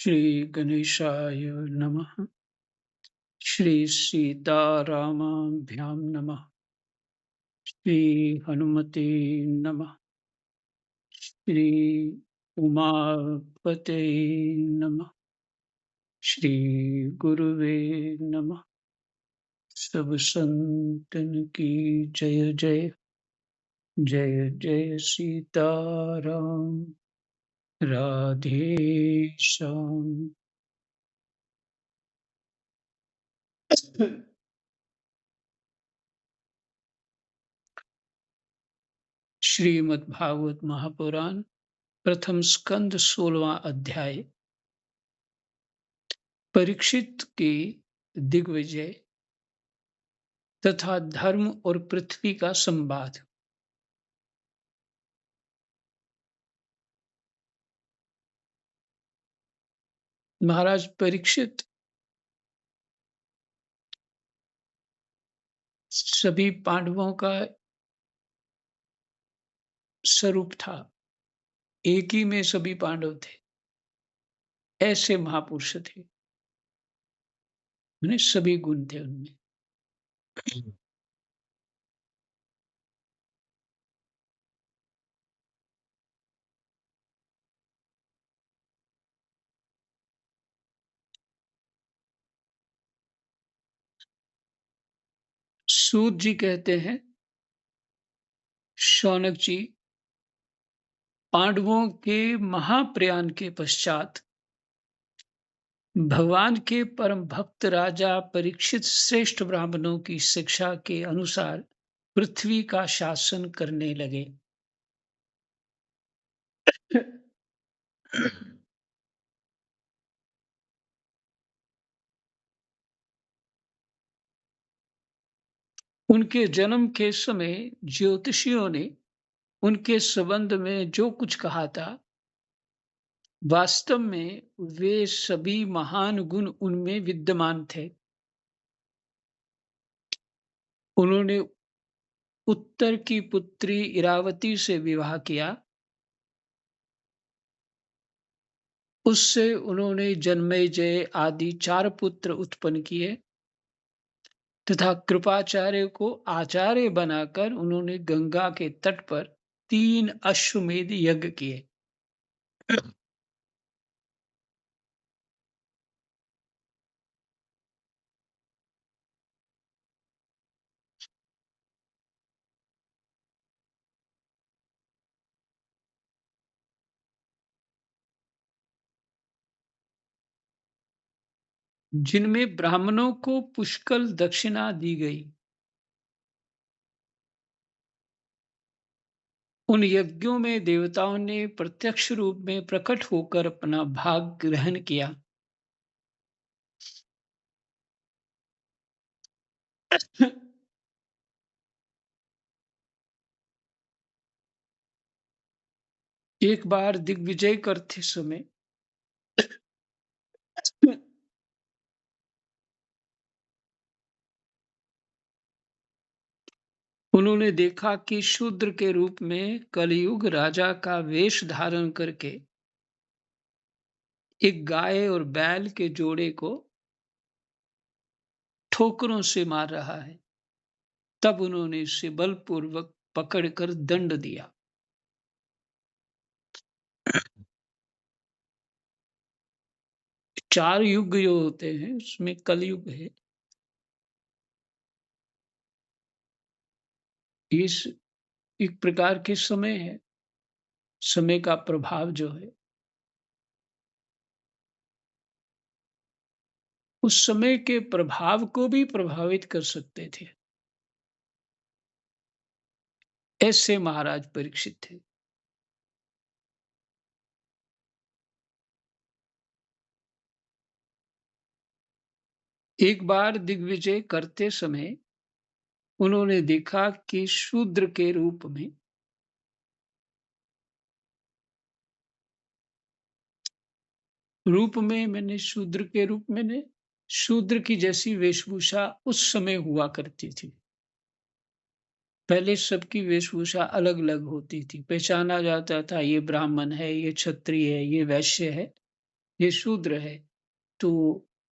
श्री गणेशाय नमः। श्री सीतारामाभ्यां नमः। श्री हनुमते नमः। श्री उमापते नमः। श्री गुरुवे नमः। सब संतन की जय जय। जय जय सीताराम। राधे श्याम। श्रीमद् भागवत महापुराण प्रथम स्कंद 16वां अध्याय। परीक्षित की दिग्विजय तथा धर्म और पृथ्वी का संवाद। महाराज परीक्षित सभी पांडवों का स्वरूप था। एक ही में सभी पांडव थे। ऐसे महापुरुष थे, उन्हें सभी गुण थे उनमें। सूत जी कहते हैं, शौनक जी, पांडवों के महाप्रयाण के पश्चात भगवान के परम भक्त राजा परीक्षित श्रेष्ठ ब्राह्मणों की शिक्षा के अनुसार पृथ्वी का शासन करने लगे। उनके जन्म के समय ज्योतिषियों ने उनके संबंध में जो कुछ कहा था, वास्तव में वे सभी महान गुण उनमें विद्यमान थे। उन्होंने उत्तर की पुत्री इरावती से विवाह किया। उससे उन्होंने जन्मेजय आदि 4 पुत्र उत्पन्न किए तथा कृपाचार्य को आचार्य बनाकर उन्होंने गंगा के तट पर 3 अश्वमेध यज्ञ किए। जिनमें ब्राह्मणों को पुष्कल दक्षिणा दी गई। उन यज्ञों में देवताओं ने प्रत्यक्ष रूप में प्रकट होकर अपना भाग ग्रहण किया। एक बार दिग्विजय करते समय उन्होंने देखा कि शूद्र के रूप में कलयुग राजा का वेश धारण करके एक गाय और बैल के जोड़े को ठोकरों से मार रहा है। तब उन्होंने इसे बलपूर्वक पकड़कर दंड दिया। 4 युग जो होते हैं उसमें कलयुग है। इस एक प्रकार के समय है। समय का प्रभाव जो है, उस समय के प्रभाव को भी प्रभावित कर सकते थे। ऐसे महाराज परीक्षित थे। एक बार दिग्विजय करते समय उन्होंने देखा कि शूद्र के रूप में मैंने शूद्र के रूप में ने शूद्र की जैसी वेशभूषा उस समय हुआ करती थी। पहले सबकी वेशभूषा अलग-अलग होती थी। पहचाना जाता था, ये ब्राह्मण है, ये क्षत्रिय है, ये वैश्य है, ये शूद्र है, तो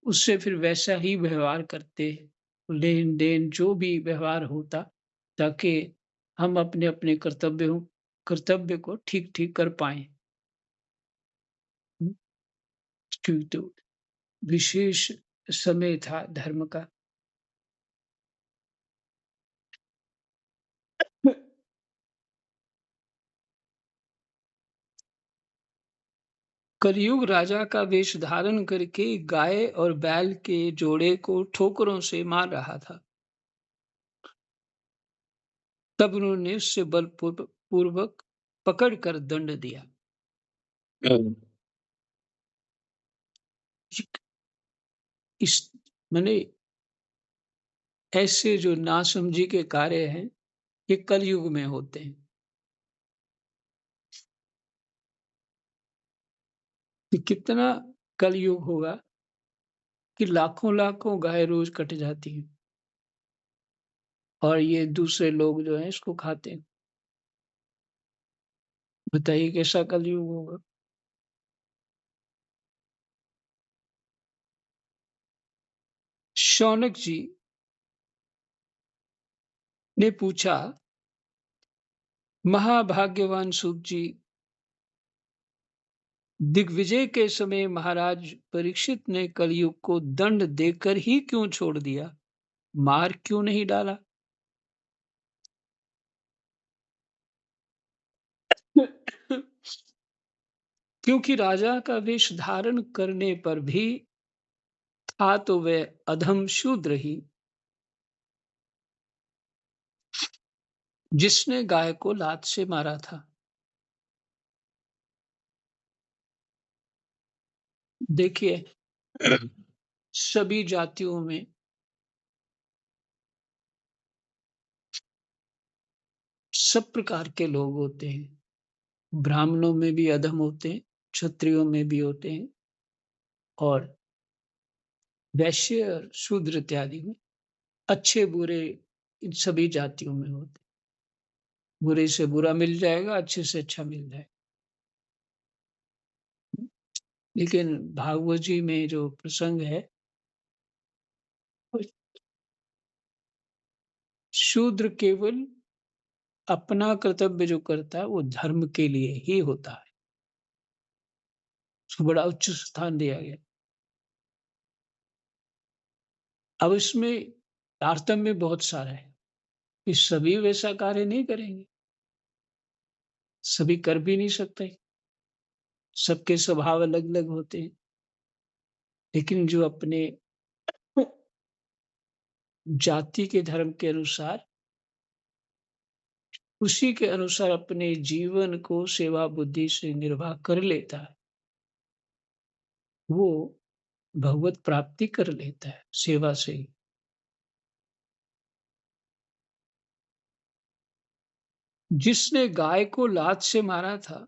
उससे फिर वैसा ही व्यवहार करते, लेन-देन जो भी व्यवहार होता, ताकि हम अपने-अपने कर्तव्य को ठीक-ठीक कर पाएँ। हुँ, क्यों तो विशेष समय था धर्म का। कलयुग राजा का वेश धारण करके गाय और बैल के जोड़े को ठोकरों से मार रहा था। तब उन्होंने उससे पूर्वक पकड़ कर दंड दिया। इस माने ऐसे जो नासमझी के कार्य हैं, ये कलयुग में होते हैं। कि कितना कलयुग होगा कि लाखों-लाखों गाय रोज कट जाती हैं और ये दूसरे लोग जो हैं इसको खाते हैं। बताइए कैसा कलयुग होगा? शौनक जी ने पूछा, महाभाग्यवान सूत जी, दिग्विजय के समय महाराज परीक्षित ने कलयुग को दंड देकर ही क्यों छोड़ दिया? मार क्यों नहीं डाला? क्योंकि राजा का वेश धारण करने पर भी था तो वह अधम शूद्र ही, जिसने गाय को लात से मारा था। देखिए, सभी जातियों में सब प्रकार के लोग होते हैं। ब्राह्मणों में भी अधम होते हैं, क्षत्रियों में भी होते हैं और वैश्य और शूद्र इत्यादि में अच्छे बुरे इन सभी जातियों में होते हैं। बुरे से बुरा मिल जाएगा, अच्छे से अच्छा मिल जाएगा। लेकिन भागवत जी में जो प्रसंग है, शूद्र केवल अपना कर्तव्य जो करता है वो धर्म के लिए ही होता है। उसको बड़ा उच्च स्थान दिया गया। अब इसमें तारतम्य बहुत सारा है कि सभी वैसा कार्य नहीं करेंगे, सभी कर भी नहीं सकते, सबके स्वभाव अलग-अलग होते हैं। लेकिन जो अपने जाति के धर्म के अनुसार, उसी के अनुसार अपने जीवन को सेवा बुद्धि से निर्वाह कर लेता है, वो भगवत प्राप्ति कर लेता है सेवा से ही। जिसने गाय को लात से मारा था,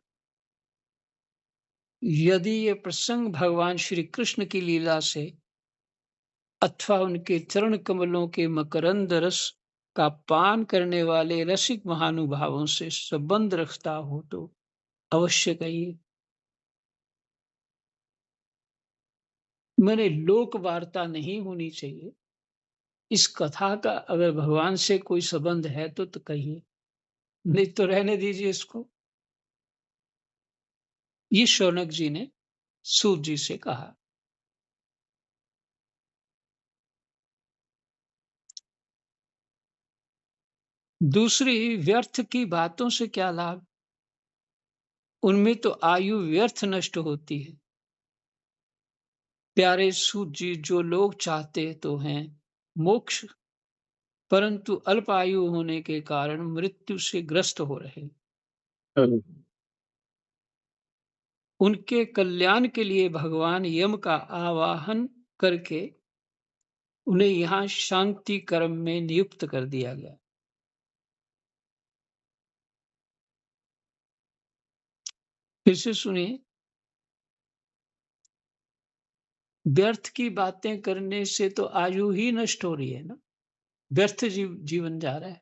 यदि ये प्रसंग भगवान श्री कृष्ण की लीला से अथवा उनके चरण कमलों के मकरंद रस का पान करने वाले रसिक महानुभावों से संबंध रखता हो तो अवश्य कहिए। मैंने लोक वार्ता नहीं होनी चाहिए। इस कथा का अगर भगवान से कोई संबंध है तो कहिए, नहीं तो रहने दीजिए इसको। ये शौनक जी ने सूत जी से कहा। दूसरी, व्यर्थ की बातों से क्या लाभ? उनमें तो आयु व्यर्थ नष्ट होती है। प्यारे सूत जी, जो लोग चाहते तो हैं मोक्ष, परंतु अल्प आयु होने के कारण मृत्यु से ग्रस्त हो रहे। हम्म। उनके कल्याण के लिए भगवान यम का आवाहन करके उन्हें यहाँ शांति कर्म में नियुक्त कर दिया गया। फिर से सुनिए, व्यर्थ की बातें करने से तो आयु ही नष्ट हो रही है ना, व्यर्थ जीवन जा रहा है।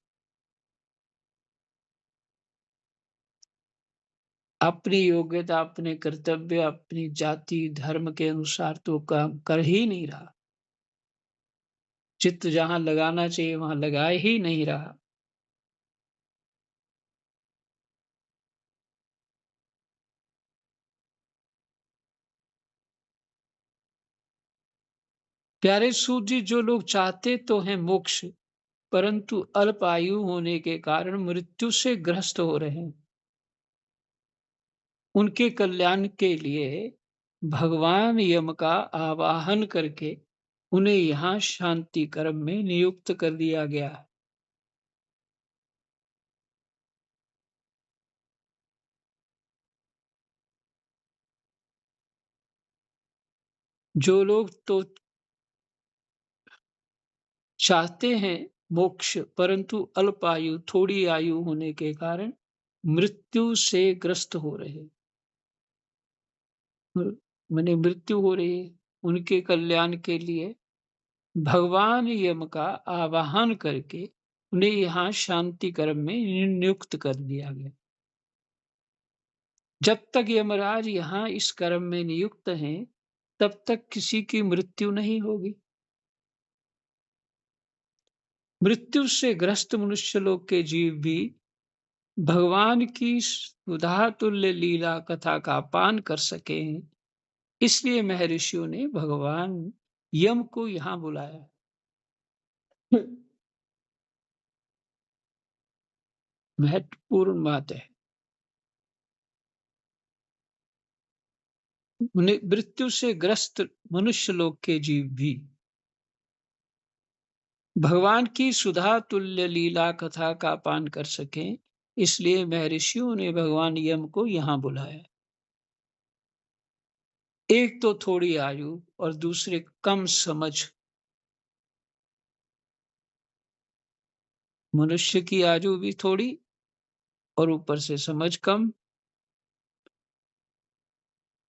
अपनी योग्यता, अपने कर्तव्य, अपनी जाति, धर्म के अनुसार तो काम कर ही नहीं रहा। चित्त जहाँ लगाना चाहिए वहाँ लगा ही नहीं रहा। प्यारे सूत जी, जो लोग चाहते तो हैं मोक्ष, परंतु अल्प आयु होने के कारण मृत्यु से ग्रस्त हो रहे हैं। उनके कल्याण के लिए भगवान यम का आवाहन करके उन्हें यहाँ शांति कर्म में नियुक्त कर दिया गया है। जो लोग तो चाहते हैं मोक्ष, परंतु अल्प आयु, थोड़ी आयु होने के कारण मृत्यु से ग्रस्त हो रहे हैं। माने मृत्यु हो रही है, उनके कल्याण के लिए भगवान यम का आवाहन करके उन्हें यहाँ शांति कर्म में नियुक्त कर दिया गया। जब तक यमराज यहाँ इस कर्म में नियुक्त हैं, तब तक किसी की मृत्यु नहीं होगी। मृत्यु से ग्रस्त मनुष्य लोक के जीव भी भगवान की सुधा तुल्य लीला कथा का पान कर सके हैं, इसलिए महर्षियों ने भगवान यम को यहाँ बुलाया। महत्वपूर्ण बात है। मृत्यु से ग्रस्त मनुष्य लोक के जीव भी भगवान की सुधा तुल्य लीला कथा का पान कर सकें, इसलिए महर्षियों ने भगवान यम को यहाँ बुलाया। एक तो थोड़ी आयु और दूसरे कम समझ। मनुष्य की आयु भी थोड़ी और ऊपर से समझ कम।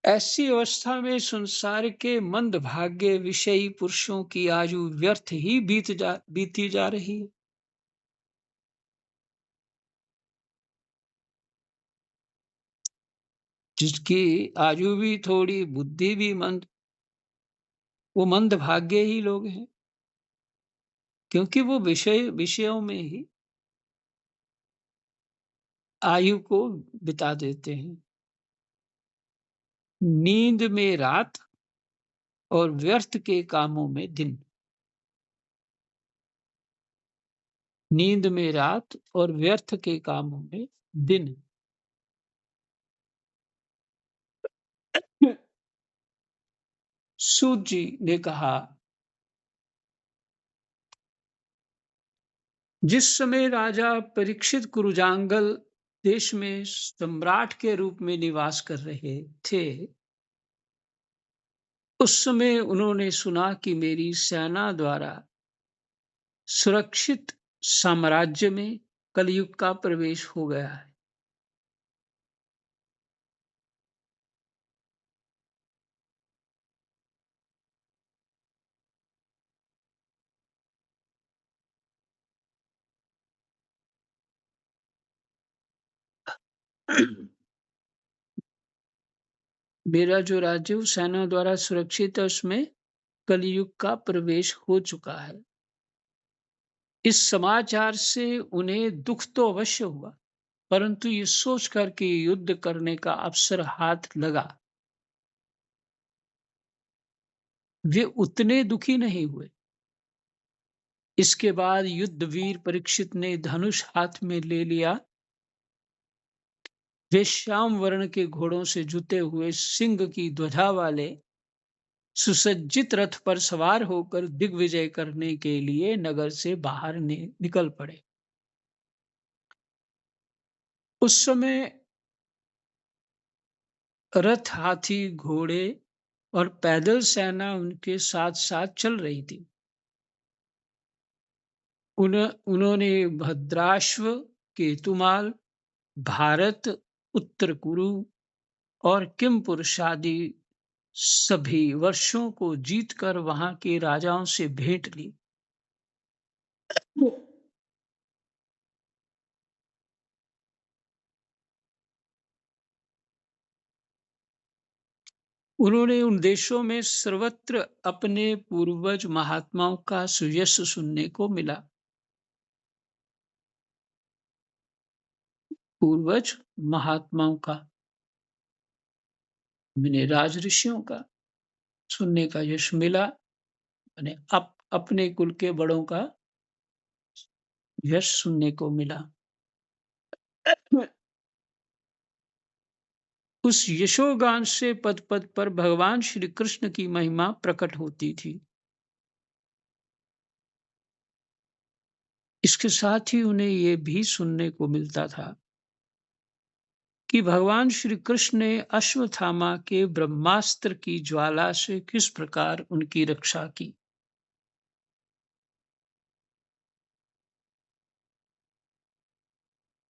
ऐसी अवस्था में संसार के मंदभाग्य विषयी पुरुषों की आयु व्यर्थ ही बीती जा रही है। जिसकी आयु भी थोड़ी, बुद्धि भी मंद, वो मंदभाग्य ही लोग हैं, क्योंकि वो विषयों में ही आयु को बिता देते हैं। नींद में रात और व्यर्थ के कामों में दिन। नींद में रात और व्यर्थ के कामों में दिन। सूत जी ने कहा, जिस समय राजा परीक्षित कुरुजांगल देश में सम्राट के रूप में निवास कर रहे थे, उस समय उन्होंने सुना कि मेरी सेना द्वारा सुरक्षित साम्राज्य में कलयुग का प्रवेश हो गया है। मेरा जो राज्य उस सेना द्वारा सुरक्षित है, उसमें कलयुग का प्रवेश हो चुका है। इस समाचार से उन्हें दुख तो अवश्य हुआ, परंतु ये सोचकर कि युद्ध करने का अवसर हाथ लगा, वे उतने दुखी नहीं हुए। इसके बाद युद्धवीर परीक्षित ने धनुष हाथ में ले लिया। वे श्याम वर्ण के घोड़ों से जुते हुए सिंह की ध्वजा वाले सुसज्जित रथ पर सवार होकर दिग्विजय करने के लिए नगर से बाहर निकल पड़े। उस समय रथ, हाथी, घोड़े और पैदल सेना उनके साथ साथ चल रही थी। उन्होंने भद्राश्व, केतुमाल, भारत, उत्तर कुरु और किमपुरुष आदि सभी वर्षों को जीतकर वहां के राजाओं से भेंट ली। उन्होंने उन देशों में सर्वत्र अपने पूर्वज महात्माओं का सुयश सुनने को मिला। पूर्वज महात्माओं का, मैंने राज ऋषियों का सुनने का यश मिला, मैंने अपने कुल के बड़ों का यश सुनने को मिला। उस यशोगान से पद पद पर भगवान श्री कृष्ण की महिमा प्रकट होती थी। इसके साथ ही उन्हें ये भी सुनने को मिलता था कि भगवान श्री कृष्ण ने अश्वत्थामा के ब्रह्मास्त्र की ज्वाला से किस प्रकार उनकी रक्षा की।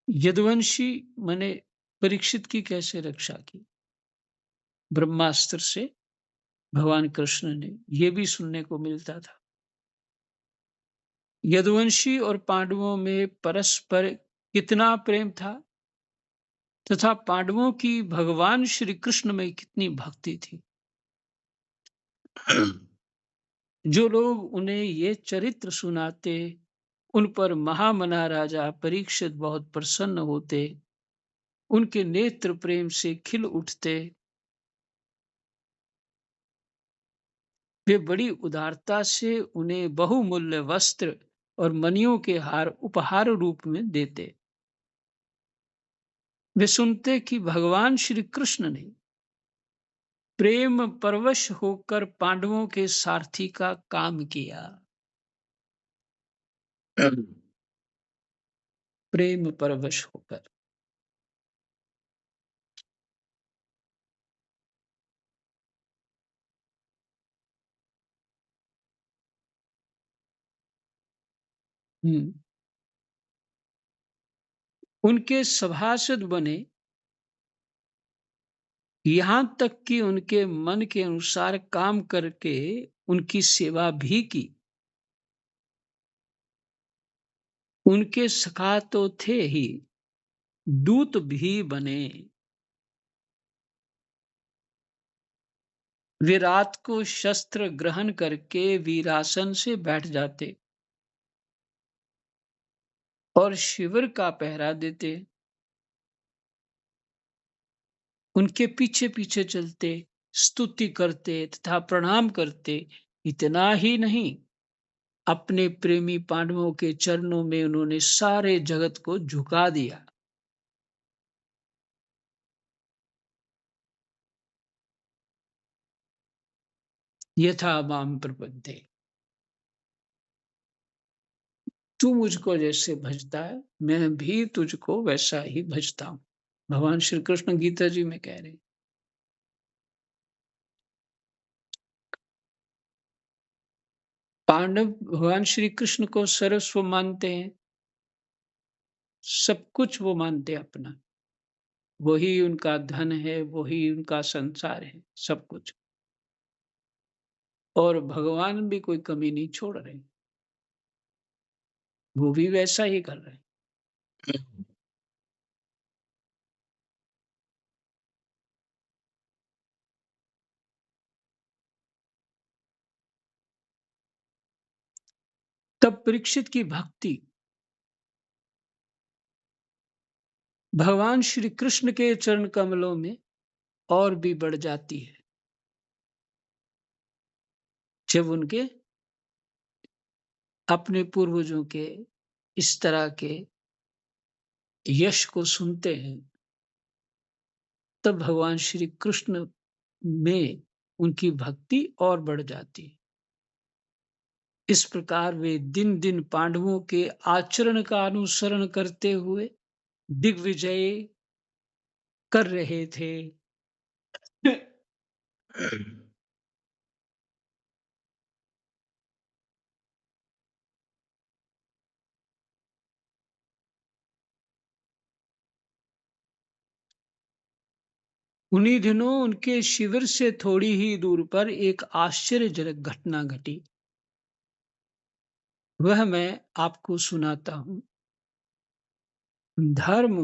यदुवंशी माने परीक्षित की कैसे रक्षा की ब्रह्मास्त्र से भगवान कृष्ण ने, ये भी सुनने को मिलता था। यदुवंशी और पांडवों में परस्पर कितना प्रेम था तथा पांडवों की भगवान श्री कृष्ण में कितनी भक्ति थी। जो लोग उन्हें ये चरित्र सुनाते, उन पर महामना राजा परीक्षित बहुत प्रसन्न होते, उनके नेत्र प्रेम से खिल उठते। वे बड़ी उदारता से उन्हें बहुमूल्य वस्त्र और मणियों के हार उपहार रूप में देते। वे सुनते कि भगवान श्री कृष्ण ने प्रेम परवश होकर पांडवों के सारथी का काम किया। प्रेम परवश होकर। हम्म। उनके सभासद बने, यहाँ तक कि उनके मन के अनुसार काम करके उनकी सेवा भी की। उनके सखा तो थे ही, दूत भी बने। वे रात को शस्त्र ग्रहण करके वीरासन से बैठ जाते और शिविर का पहरा देते। उनके पीछे पीछे चलते, स्तुति करते तथा प्रणाम करते। इतना ही नहीं, अपने प्रेमी पांडवों के चरणों में उन्होंने सारे जगत को झुका दिया। यथा माम प्रपद्ये, तू मुझको जैसे भजता है मैं भी तुझको वैसा ही भजता हूं। भगवान श्री कृष्ण गीता जी में कह रहे हैं। पांडव भगवान श्री कृष्ण को सर्वस्व मानते हैं, सब कुछ वो मानते हैं अपना। वही उनका धन है, वही उनका संसार है, सब कुछ। और भगवान भी कोई कमी नहीं छोड़ रहे, वो भी वैसा ही कर रहे हैं। तब परीक्षित की भक्ति भगवान श्री कृष्ण के चरण कमलों में और भी बढ़ जाती है, जब उनके अपने पूर्वजों के इस तरह के यश को सुनते हैं। तब भगवान श्री कृष्ण में उनकी भक्ति और बढ़ जाती है। इस प्रकार वे दिन दिन पांडवों के आचरण का अनुसरण करते हुए दिग्विजय कर रहे थे। उन्हीं दिनों उनके शिविर से थोड़ी ही दूर पर एक आश्चर्यजनक घटना घटी। वह मैं आपको सुनाता हूं। धर्म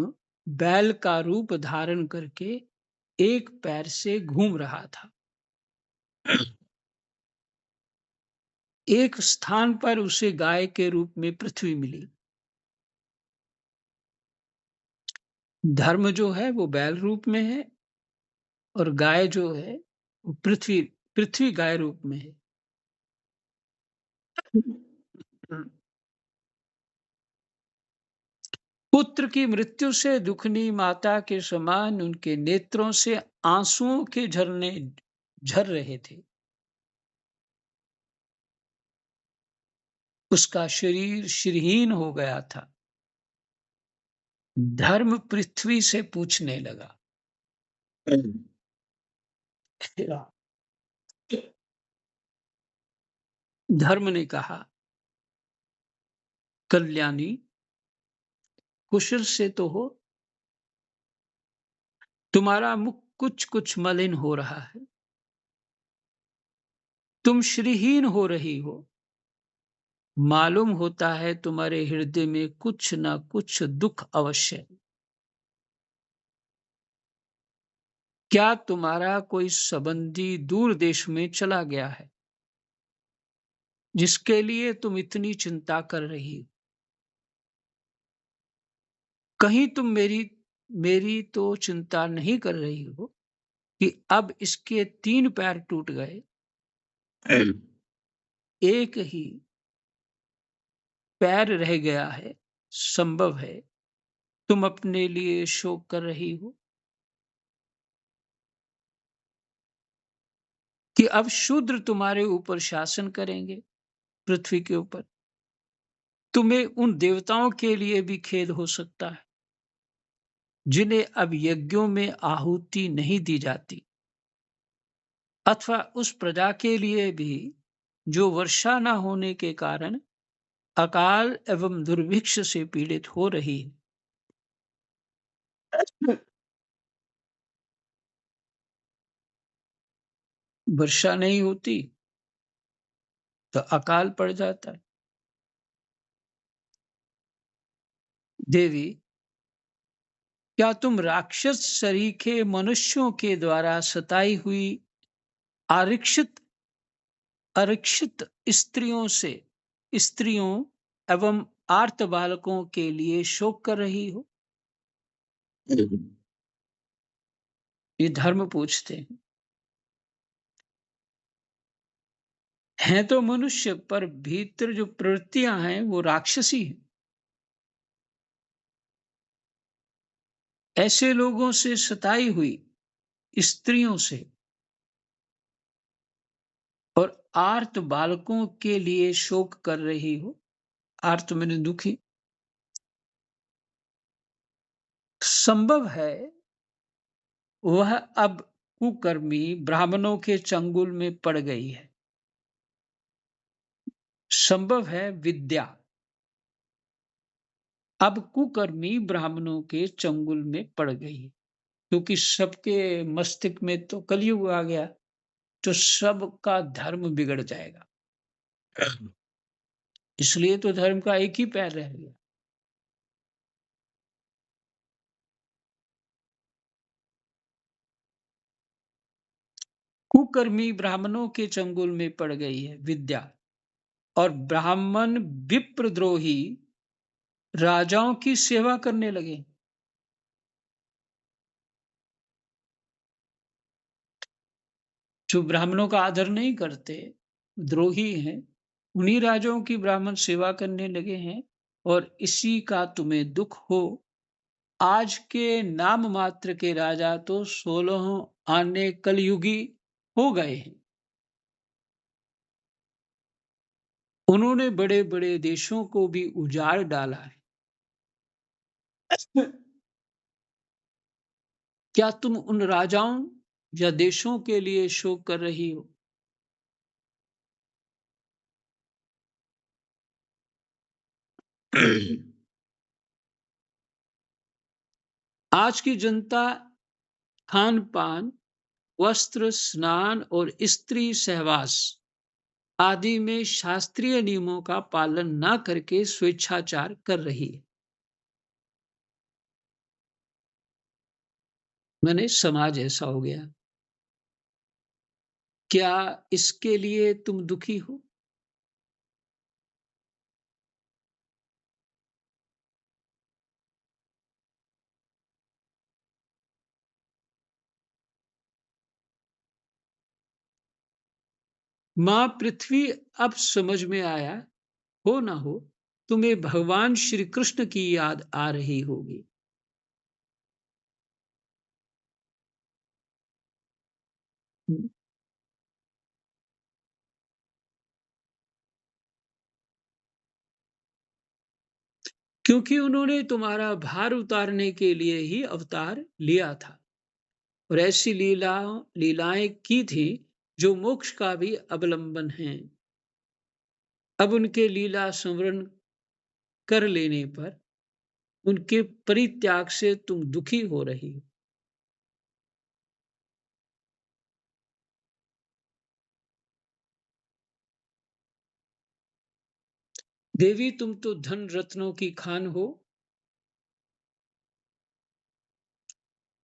बैल का रूप धारण करके एक पैर से घूम रहा था। एक स्थान पर उसे गाय के रूप में पृथ्वी मिली। धर्म जो है वो बैल रूप में है और गाय जो है वो पृथ्वी पृथ्वी गाय रूप में है। पुत्र की मृत्यु से दुखनी माता के समान उनके नेत्रों से आंसुओं के झरने झर रहे थे। उसका शरीर शरीरहीन हो गया था। धर्म पृथ्वी से पूछने लगा। धर्म ने कहा, कल्याणी कुशल से तो हो, तुम्हारा मुख कुछ कुछ मलिन हो रहा है, तुम श्रीहीन हो रही हो, मालूम होता है तुम्हारे हृदय में कुछ न कुछ दुख अवश्य है। क्या तुम्हारा कोई संबंधी दूर देश में चला गया है जिसके लिए तुम इतनी चिंता कर रही हो? कहीं तुम मेरी मेरी तो चिंता नहीं कर रही हो कि अब इसके 3 पैर टूट गए, एक ही पैर रह गया है, संभव है तुम अपने लिए शोक कर रही हो कि अब शूद्र तुम्हारे ऊपर शासन करेंगे पृथ्वी के ऊपर। तुम्हें उन देवताओं के लिए भी खेद हो सकता है जिन्हें अब यज्ञों में आहुति नहीं दी जाती, अथवा उस प्रजा के लिए भी जो वर्षा न होने के कारण अकाल एवं दुर्भिक्ष से पीड़ित हो रही है। वर्षा नहीं होती तो अकाल पड़ जाता है। देवी, क्या तुम राक्षस सरीखे मनुष्यों के द्वारा सताई हुई आरक्षित आरक्षित स्त्रियों एवं आर्त बालकों के लिए शोक कर रही हो? ये धर्म पूछते हैं तो मनुष्य पर भीतर जो प्रवृत्तियां हैं वो राक्षसी हैं। ऐसे लोगों से सताई हुई स्त्रियों से और आर्त बालकों के लिए शोक कर रही हो। आर्त मैंने दुखी। संभव है वह अब कुकर्मी ब्राह्मणों के चंगुल में पड़ गई है। संभव है विद्या अब कुकर्मी ब्राह्मणों के चंगुल में पड़ गई है, क्योंकि सबके मस्तिष्क में तो कलयुग आ गया, तो सबका धर्म बिगड़ जाएगा। इसलिए तो धर्म का एक ही पैर रह गया। कुकर्मी ब्राह्मणों के चंगुल में पड़ गई है विद्या, और ब्राह्मण विप्रद्रोही राजाओं की सेवा करने लगे। जो ब्राह्मणों का आदर नहीं करते, द्रोही हैं, उन्हीं राजाओं की ब्राह्मण सेवा करने लगे हैं। और इसी का तुम्हें दुख हो। आज के नाम मात्र के राजा तो 16 आने कलयुगी हो गए हैं। उन्होंने बड़े बड़े देशों को भी उजाड़ डाला है। क्या तुम उन राजाओं या देशों के लिए शोक कर रही हो? आज की जनता खान पान, वस्त्र, स्नान और स्त्री सहवास आदि में शास्त्रीय नियमों का पालन न करके स्वेच्छाचार कर रही है। मैंने समाज ऐसा हो गया। क्या इसके लिए तुम दुखी हो? माँ पृथ्वी, अब समझ में आया, हो ना हो, तुम्हें भगवान श्री कृष्ण की याद आ रही होगी। क्योंकि उन्होंने तुम्हारा भार उतारने के लिए ही अवतार लिया था और ऐसी लीलाएं की थी जो मोक्ष का भी अवलंबन है। अब उनके लीला स्मरण कर लेने पर उनके परित्याग से तुम दुखी हो रही हो। देवी, तुम तो धन रत्नों की खान हो।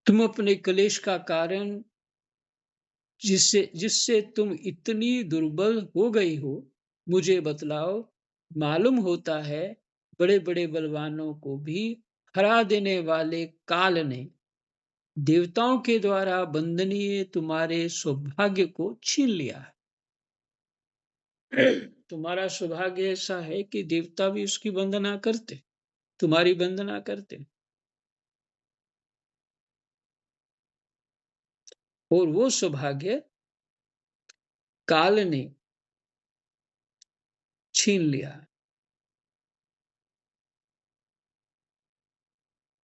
तुम अपने कलेश का कारण, जिससे जिससे तुम इतनी दुर्बल हो गई हो, मुझे बतलाओ। मालूम होता है बड़े बड़े बलवानों को भी हरा देने वाले काल ने देवताओं के द्वारा वंदनीय तुम्हारे सौभाग्य को छीन लिया है। तुम्हारा सौभाग्य ऐसा है कि देवता भी उसकी वंदना करते, तुम्हारी वंदना करते, और वो सौभाग्य काल ने छीन लिया।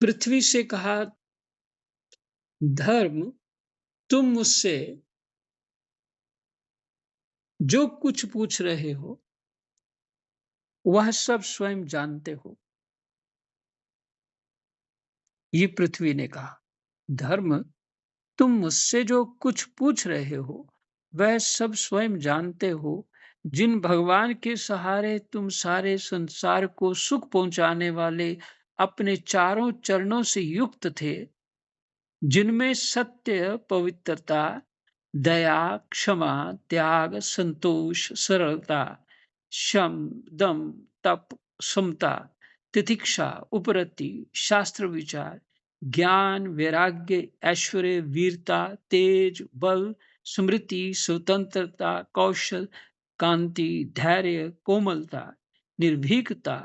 पृथ्वी से कहा, धर्म, तुम मुझसे जो कुछ पूछ रहे हो वह सब स्वयं जानते हो। ये पृथ्वी ने कहा, धर्म, तुम मुझसे जो कुछ पूछ रहे हो वह सब स्वयं जानते हो। जिन भगवान के सहारे तुम सारे संसार को सुख पहुंचाने वाले अपने चारों चरणों से युक्त थे, जिनमें सत्य, पवित्रता, दया, क्षमा, त्याग, संतोष, सरलता, शम, दम, तप, समता, तितिक्षा, उपरति, शास्त्र विचार, ज्ञान, वैराग्य, ऐश्वर्य, वीरता, तेज, बल, स्मृति, स्वतंत्रता, कौशल, कांति, धैर्य, कोमलता, निर्भीकता,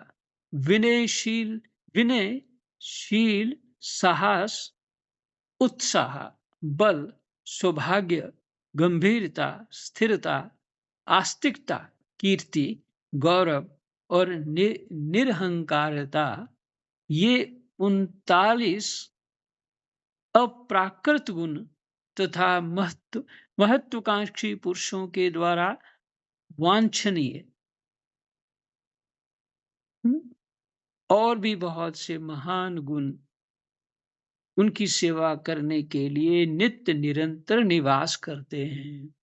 विनयशील विनयशील, साहस, उत्साह, बल, सौभाग्य, गंभीरता, स्थिरता, आस्तिकता, कीर्ति, गौरव और निरहंकारता, ये 39 अप्राकृत गुण तथा महत्वाकांक्षी पुरुषों के द्वारा वांछनीय, हम्म, और भी बहुत से महान गुण उनकी सेवा करने के लिए नित्य निरंतर निवास करते हैं।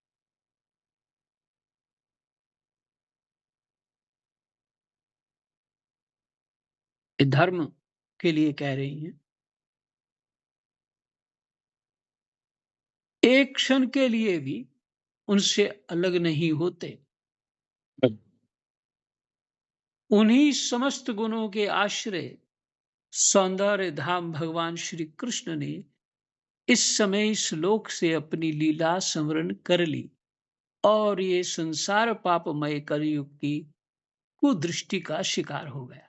ये धर्म के लिए कह रही हैं। एक क्षण के लिए भी उनसे अलग नहीं होते। उन्हीं समस्त गुणों के आश्रय सौंदर्य धाम भगवान श्री कृष्ण ने इस समय इस लोक से अपनी लीला स्मरण कर ली और ये संसार पापमय कलयुग की कुदृष्टि का शिकार हो गया।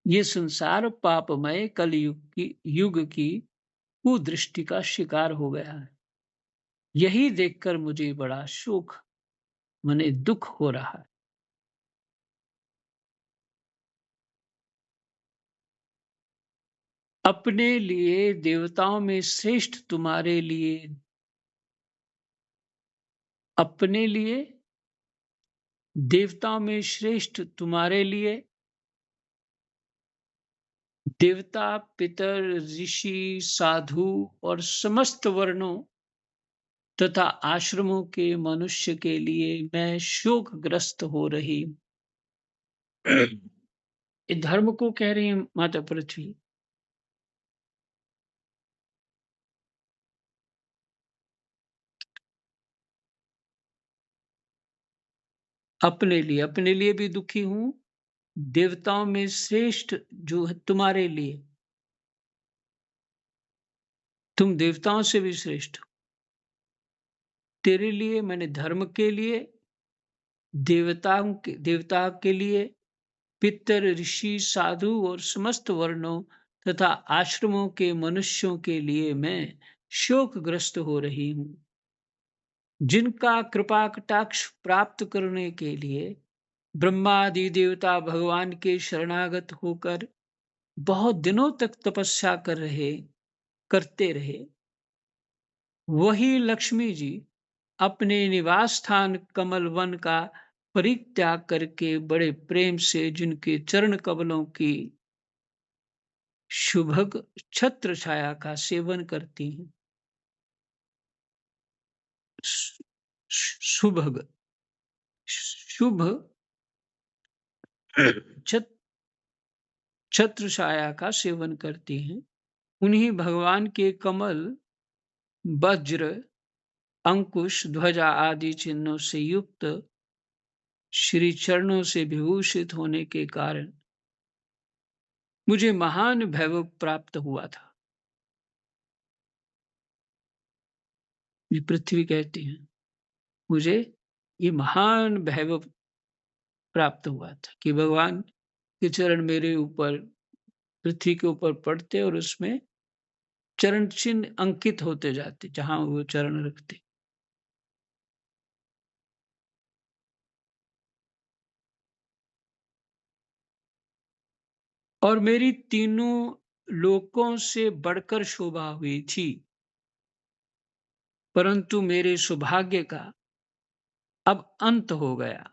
ये संसार पापमय कलयुग की कुदृष्टि का शिकार हो गया है। यही देखकर मुझे बड़ा शोक, मने दुख हो रहा है। अपने लिए देवताओं में श्रेष्ठ तुम्हारे लिए, अपने लिए देवताओं में श्रेष्ठ तुम्हारे लिए देवता, पितर, ऋषि, साधु और समस्त वर्णों तथा आश्रमों के मनुष्य के लिए मैं शोकग्रस्त हो रही हूँ। ये धर्म को कह रही है माता पृथ्वी। अपने लिए भी दुखी हूं, देवताओं में श्रेष्ठ जो है तुम्हारे लिए, तुम देवताओं से भी श्रेष्ठ हो। तेरे लिए मैंने धर्म के लिए, देवता के लिए, पितर, ऋषि, साधु और समस्त वर्णों तथा आश्रमों के मनुष्यों के लिए मैं शोकग्रस्त हो रही हूँ, जिनका कृपा कटाक्ष प्राप्त करने के लिए ब्रह्मादि देवता भगवान के शरणागत होकर बहुत दिनों तक तपस्या करते रहे, वही लक्ष्मी जी अपने निवास स्थान कमल वन का परित्याग करके बड़े प्रेम से जिनके चरण कमलों की शुभग छत्र छाया का सेवन करती हैं। शुभग शुभ छत छत्र छाया का सेवन करती हैं। उन्हीं भगवान के कमल, वज्र, अंकुश, ध्वजा आदि चिन्हों से युक्त श्री चरणों से विभूषित होने के कारण मुझे महान वैभव प्राप्त हुआ था। ये पृथ्वी कहती है, मुझे ये महान वैभव प्राप्त हुआ था कि भगवान के चरण मेरे ऊपर, पृथ्वी के ऊपर पड़ते और उसमें चरण चिन्ह अंकित होते जाते जहां वो चरण रखते। और मेरी तीनों लोकों से बढ़कर शोभा हुई थी, परंतु मेरे सौभाग्य का अब अंत हो गया।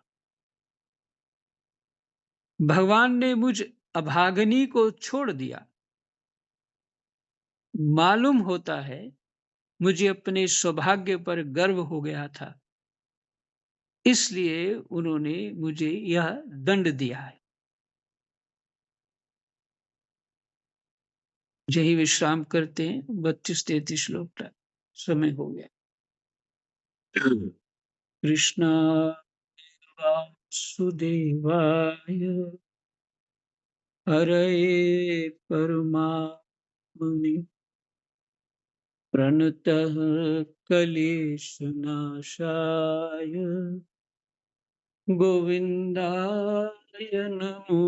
भगवान ने मुझ अभागनी को छोड़ दिया। मालूम होता है मुझे अपने सौभाग्य पर गर्व हो गया था, इसलिए उन्होंने मुझे यह दंड दिया है। यही विश्राम करते हैं। 32-33 श्लोक तक समय हो गया। कृष्ण वासुदेवाय हरये परमात्मने प्रणतः क्लेशनाशाय गोविन्दाय नमो।